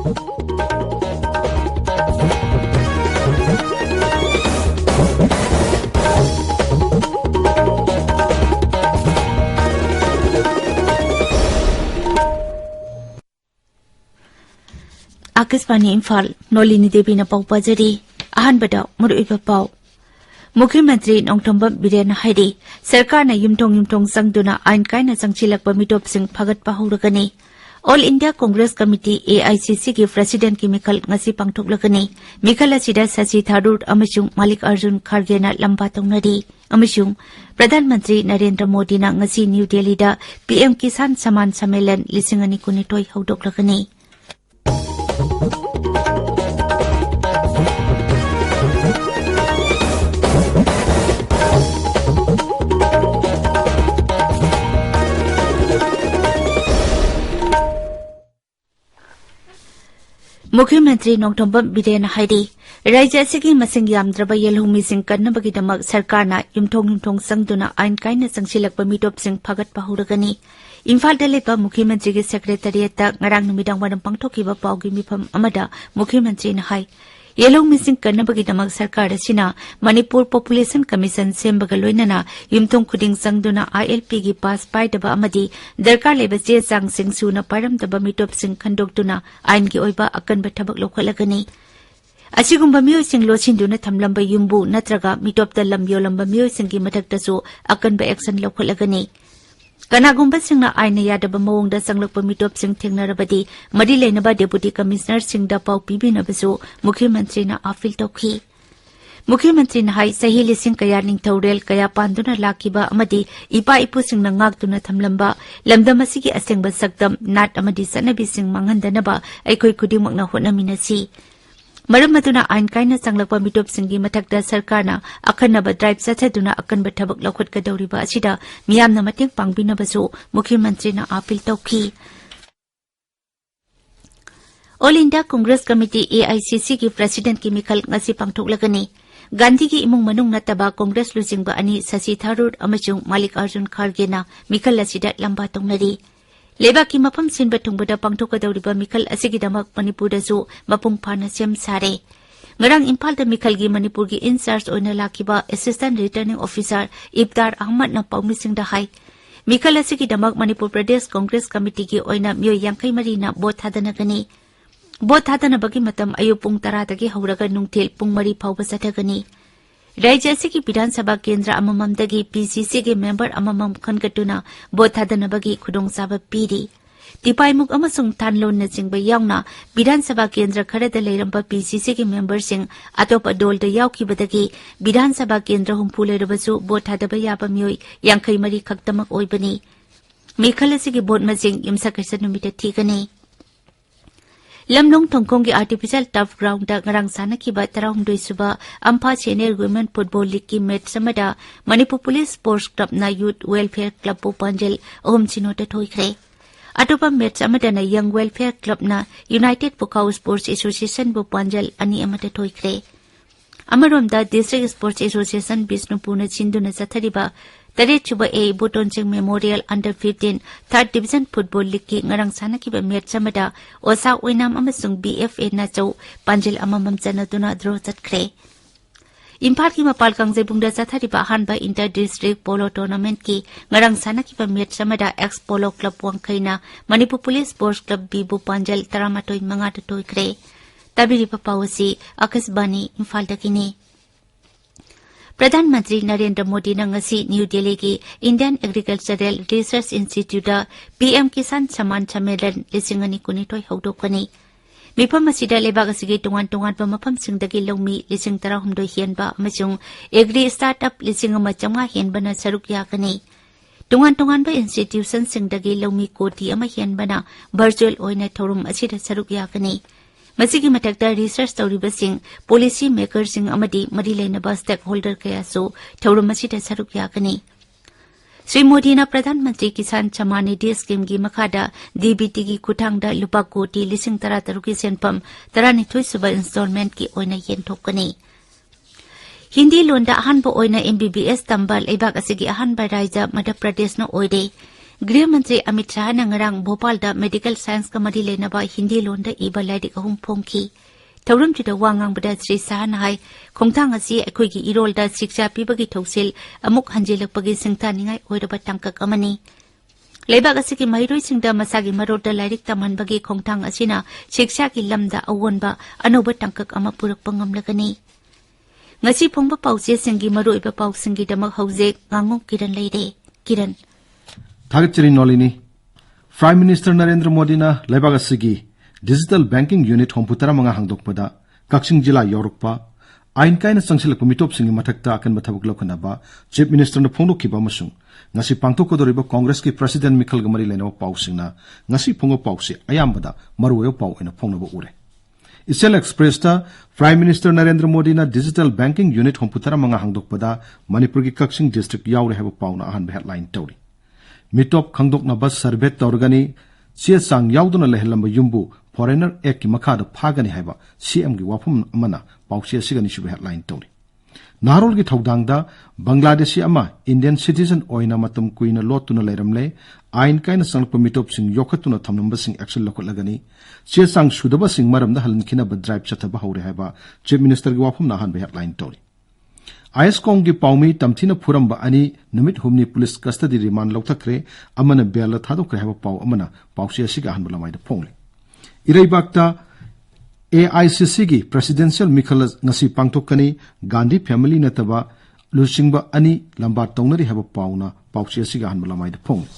आकाशवाणी इम्फाल नोलिनी देवी न पाउ पाजरी अहनबदा मुरुइबा पाउ मुख्यमंत्री नोंथोंबम बिरेन हाइदी सरकार न युमथोंग संगदुना आइन कायना संगचिलकबा मिटोपसिंग फगतपा हौरगनी all India Congress committee AICC की प्रेसिडेंट की मिखल ngasi पांगथोकलगनी मिखल असिदा शशि थारूर अमसुंग मालिक अर्जुन खड़गे न लंबा तौनरी अमसुंग प्रधानमंत्री नरेंद्र मोदी न ngasi न्यू दिल्ली दा PM किसान सम्मान सम्मेलन 2019 हौदोकलगनी मुख्यमंत्री नोंथोंबम बिरेन हाइदी राज्य असिगी मसिंग यामद्रबा येलहुमिसिंग कन्नबगिदमक सरकारना युमथोंग संगदुना आइन कायना संगसिलकबा मिटोपसिंग फगतपा हौरगनी इम्फाल लेपा मुख्यमंत्री की secretariat ngarang numidang wadam pangthokiba paugi mifam amada मुख्यमंत्री न हाई येलो मिसिंग कन्नबगिदमक सरकार असिना मणिपुर पॉपुलेशन कमीशन सेम्बगा लोइनना युमथोंग खुदिंग संगदुना ILP की पास पाइदबा अमदी दरकार लेबा चे चांगसिंग सुना पारमदबा मिटोपसिंग खंडोक्तुना आइन की ओइबा अकनबा थबक लोखलगनी असिगुम्बा मियोसिंग लोचिंदुना थमलंबा युम्बु नत्रगा मिटोपता लंबियोलंबा मियोसिंग की मथक्तसु अकनबा एक्शन लोखलगनी कनागुम्बा सिंगना आइन यादबा मवोंगदा संगलकपा मिटोपसिंग थेंगनरबदी मदी लेनबा डेप्यूटी कमिश्नर सिंगदा पाउ पिबिनबसु मुख्यमंत्री न अपील तौखी मुख्यमंत्री न हाई सही लिसिंग कया निंगथौरेल कया पांदुना लाकिबा अमदी इपा इपुसिंग न ngakduna थमलंबा लमदम असिगी असेंगबा सक्दम नाट अमदी सनबिसिंग मांगहंदनबा अखोई खुदिमकना होटनमिनसी मरम अदुना आइन कायना संगलकपा मिटोपसिंगी मथक्ता सरकारना अखनबा ड्राइव चथदुना अकनबा थबक लौखटकदौरिबा असिदा मियामना मतेंग पांगबिनबसु मुख्यमंत्री न अपील तौखी all India Congress committee AICC की प्रेसिडेंट की मिखल ngasi पांगथोकलगनी गांधी की इमुंग मनुंग नतबा कांग्रेस लुजिंगबा अनि शशि थारूर अमसुंग मालिक अर्जुन खड़गेना मिखल असिदा लंबा तौनरी लेबाक की मफम सिनबा थुंगबदा पांगथोकदौरिबा मिखल असिगिदमक मणिपुरदसु मपुंग फाना सेम सारे ngarang इम्फाल द मिखल की मणिपुर की इंचार्ज ओइना लाकिबा assistant returning officer Ibdar Ahmad न पाउमिसिंग द हाई मिखल असिगिदमक मणिपुर प्रदेश कांग्रेस कमिटी की ओइना मियो यांखै मरी न बोट थादनगनी बोट थादनबगी मतम अयु पुंग 10 दगी हौरगा नुंगथेल पुंग 3 फाउबा चथगनी राज्य की विधानसभा केंद्र अमममदगी PCC के मेंबर अममम खनगटुना बोट थादनबगी खुदोंसाबा पीरी तिपाइमुक अमसुंग थानलोन चिंगबा यावना विधानसभा केंद्र खरदा लेरंबा PCC के मेंबरसिंग अतोप डोल द यावखिबदगी विधानसभा केंद्र हुंफु लेरबसु बोट थादबा याबा मियोय यांखै मरी खक्तमक ओइबनी मिखल असिगी बोट मसिंग इमसकरसन नुमिता ठीकनी लमलोंग थोंगकोंग की आर्टिफिशियल टफ ग्राउंड ngarang सानखिबा 12 सुबा अम्फा सीनियर वुमेन फुटबॉल लीग की मैच समदा मणिपुर पुलिस स्पोर्ट्स क्लब ना यूथ वेलफेयर क्लब पो पंजल ओम चिनोटा थोइख्रे अटोपा मैच अमदना यंग वेलफेयर क्लब ना यूनाइटेड पुकाउ स्पोर्ट्स एसोसिएशन बो पंजल अनि अमदा थोइख्रे अमरोमदा डिस्ट्रिक्ट स्पोर्ट्स एसोसिएशन बिष्णुपुर न चिंदुना चथरिबा 3 A बोटोनचिंग memorial under 15 3rd division football league की ngarang सानखिबा मैच समदा ओसा ओइनाम अमसुंग BFA ना चौ पंजल अममम चनदुना ड्रॉ चतख्रे इम्फाल की मपाल कांगजेबुंगदा चथरिबा हानबा इंटर डिस्ट्रिक्ट पोलो टूर्नामेंट की ngarang सानखिबा मैच समदा एक्स पोलो क्लब वांखैना मणिपुर पुलिस स्पोर्ट्स क्लब बीबु पंजल 13 मंगा टोइख्रे तबिरिबा पावसी आकाशवाणी इम्फाल दकिनी प्रधानमंत्री नरेंद्र मोदी न ngasi न्यू दिल्ली की Indian agricultural research institute PM किसान सम्मान सम्मेलन 2019 हौदोकनी मिफम असिदा लेबाग असिगी टोंगान टोंगान मफम सिंगदगी लौमी 16 हेनबा अमसुंग एग्री स्टार्टअप 1500 हेनबना सरुक यागनी टोंगान टोंगान इंस्टीट्यूशन सिंगदगी लौमी कोटी अमा हेनबना वर्चुअल ओइना थौरुम असिदा सरुक यागनी मसिगी मथक्ता रिसर्च तौरिबसिंग पॉलिसी मेकरसिंग अमदी मरी लेनबा स्टेक होल्डर कयासु थौरुम असिदा सरुक यागनी श्री मोदी न प्रधानमंत्री किसान सम्मान निधि स्कीम की मखादा DBT की खुथांगदा लुपा कोटी 13 की सेनफम 12 सुबा इंस्टॉलमेंट की ओइना येनथोकनी हिंदी लोंदा अहानबा ओइना MBBS तंबा लेबाक असिगी अहानबा राज्य मध्य प्रदेश न ओइदे गृह मंत्री अमित शाह ने ngarang भोपाल दा मेडिकल साइंस का मरी लेनबा हिंदी लोन दा इबा लाइरिक अहुम फोंखी थौरम चिदा वांगांग बदा श्री शाह नाय खोंगथांग असि अखोइगी इरोल दा शिक्षा पीबगी थौसिल अमुक हंजिलकपगी सिंगथानिंगाई ओइरबा टांकक अमनी लेबाग असि की महिरोइ सिंगदा मसागी मरोड दा लाइरिक तमहनबगी खोंगथांग असिना शिक्षा की लमदा अवोनबा अनोबा टांकक अमा पुरकपा ngamlagani ngasi phongba pause singi maroiba pau singi damak hauze ngangom kiran leire kiran Thagachiri Nolini Prime Minister Narendra Modi na lebaga sigi Digital Banking Unit homputara manga hangdokpada Kakching Jila Yorukpa Ain kaina sangsilak pumitop singi mathakta akan mathabuk lokanaba Chief Minister na phongdo kiba masung ngasi pangtok kodoriba Congress ki President Mikhal Gamari leno pau singna ngasi phongo pause ayambada maruyo pau ena phongnaba ure Isel Express ta Prime Minister Narendra Modi na Digital Banking Unit homputara manga hangdokpada Manipur ki Kakching District yaure haba pau na ahan headline tawri Mitop Kangdok na bas sarbet taurgani siya sang yauduna lehelamba yumbu foreigner ek ki makada phagani haiba CM gi wafum amana pausia sigani shubu headline tawri Narol gi thawdangda Bangladeshi ama Indian citizen oina matam kuina lotuna leiramle ain kaina sangpa mitop sing yokhatuna thamnamba sing action lokotlagani siya sang sudaba sing maramda halankhina ba drive chathaba hore haiba Chief Minister gi wafum na han headline tawri ISCOM की पाउमी तमथीना फुरम्बा अनि नुमित हुमनी police custody remand लौथक्रे अमना bell थादोक्रे हबा पाउ अमना पाउसी असिगा हनबला माइदा फोंगले इरैबाक्ता AICC की presidential मिखल ngasi पांगथोकनी Gandhi family नतबा लुसिंगबा अनि लंबा तौनरी हबा पाउना पाउसी असिगा हनबला माइदा फोंगले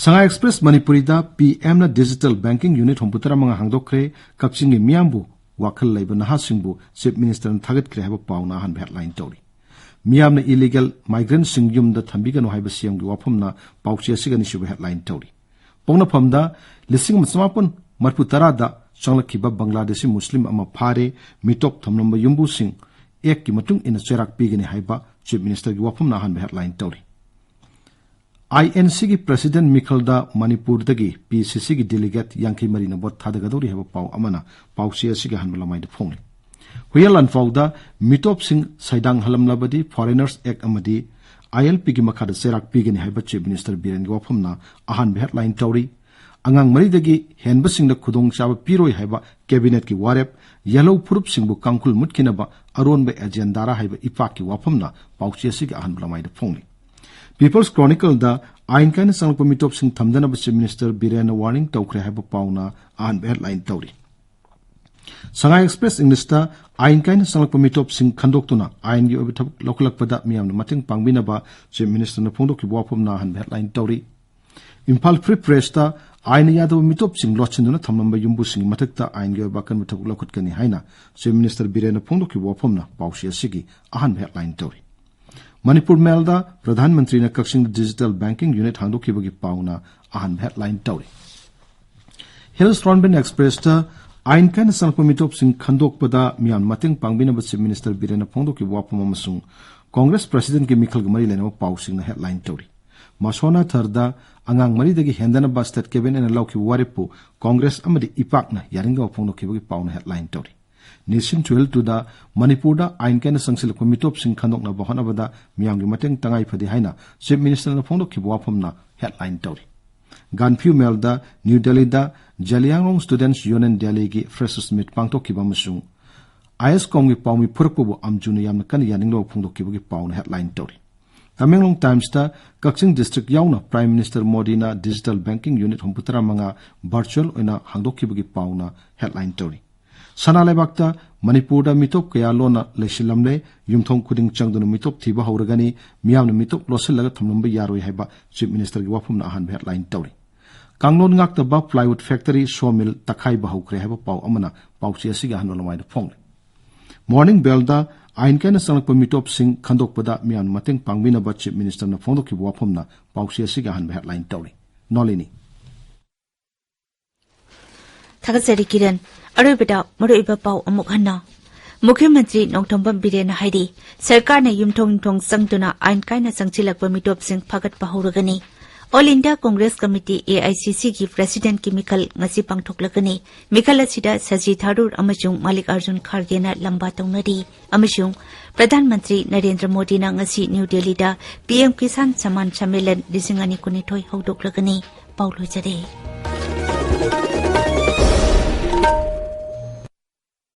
संगा express Manipuri दा PM ना डिजिटल बैंकिंग यूनिट होमपुतरा मंगा हांगदोक्रे कक्सिंगी मियांबु Wakal Labor Nahasingbu, Chief Minister and Target Krehaba Pauna and headline Tori. Miam illegal migrant singyum the Tambigan Hibasiam Wapumna, Pausia Siganishu headline Tori. Pona Pamda, Lissing Masmapon, Marputarada, Sangla Kiba Bangladeshi Muslim Amapare, Mitop Tamnumba Yumbu Sing, Eki Matung in a Serak Pigani Haiba, Chief Minister Wapumna and headline Tori. INC की president मिखलदा Manipur दगी PCC की delegate Yankee Marina boat थादगदोरी हेबा पाउ अमना पाउसी असिग हनबला माइद फोंगले हुयल अनफाउदा मिटोप Singh सैदांग हलमलाबदी foreigners act अमदी ILP की मखादा सेराक पिगनी हेबा chief minister villain गोफमना Ahaan headline तौरी अंगांग मरीदगी हेनबा Singh खुदोंग चाबा पिरोय हेबा cabinet की वारेप yellow फुरुप सिंहबु कांकुल मुटकिनबा अरोनबे एजेंडारा हेबा इपाक की वाफमना पाउसी असिग हनबला माइद फोंगले People's Chronicle da ain kaina sangpa mitop sing thamdana Chief Minister Biren warning tawkre haiba pauna an headline tawri Sanga Express English da ain kaina sangpa mitop sing khandoktuna ain gi obithak loklakpada miyamna mating pangbina ba Chief Minister na phongdok ki wapom na han headline tawri Imphal Free Press da ain yadaw mitop sing lochinuna thamnamba yumbu sing matakta ain gi obakan muthak lokutkani haina Chief Minister Biren na phongdok ki wapom na pausia sigi ahan headline tawri Manipur Melda, Pradhan Mantri na Kakshing Digital Banking Unit Hangdo Kibagi Pauna, Ahan headline Tauri. Hills Ronben Express ta, Ain Kan Sanpamitop Sing Khandok Pada, Mian Mating Pangbina Chief Minister Birena Pondo Kiwapamasung, Congress President Mikhal Gamari Leno Pausing na headline Tauri. Masona Tharda, Angang Maridagi Hendana Bastet Kevin and Lauki Waripu, Congress Amadi Ipakna, Yaringa Pondo Kibagi Pauna headline Tauri. Nation 12 to the Manipurda Ain Kan Sangsil Komitop Sing Kandok na Bahanabada Miang Mateng Tangai Padihaina Chief Minister na Pondo Kiwapamna headline Tauri Ganpu Melda New Delhi da Jaliangrong Students Union Delhi gi Freshers Meet Pangto Kibamasung ISCOM gi Paumi Purpo Amjuna Yam Kan Yaninglo Pondo Kibagi Paun headline Tauri Tamenglong Times ta Kakching District Yauna Prime Minister Modi na Digital Banking Unit Homputara Manga Virtual Oina Hangdo Kibagi Pauna headline Tauri Sana Lebakta, Manipurda mitop kaya lona leshilamle, yumthong kuding changdunu mitop thiba hauragani, miyamna mitop losilaga thamnamba yaroi haiba, Chief Minister Giwapum na ahan headline Tauri. Kanglon ngakta ba plywood factory sawmill takai bahukre haiba pau amana, pau siasiga hanwalamay da fongle. Morning Belda, ain kaya na sanagpa mitop sing khandok pada miyan mating pangbina ba Chief Minister na fondo Giwapum na, pau siasiga han headline Tauri. Nolini. Thagasari Kiran. अरुबदा मरुइबा पाउ अमुक हन्ना मुख्यमंत्री नोंथोंबम villain हाइदी सरकार ने युमथोंग थोंग संगतुना आइन काइना संगचिलकबा मिटोप सिंग फगत पहौरगनी all India Congress committee AICC की प्रेसिडेंट की मिखल ngasi pangthoklagani मिखल asida Shashi Tharoor amachung Mallikarjun Kharge na lamba taunari amachung प्रधानमंत्री नरेंद्र मोदी ना ngasi न्यू दिल्ली दा PM किसान सम्मान सम्मेलन 2019 हौदोक्लगनी पाउलोजरे।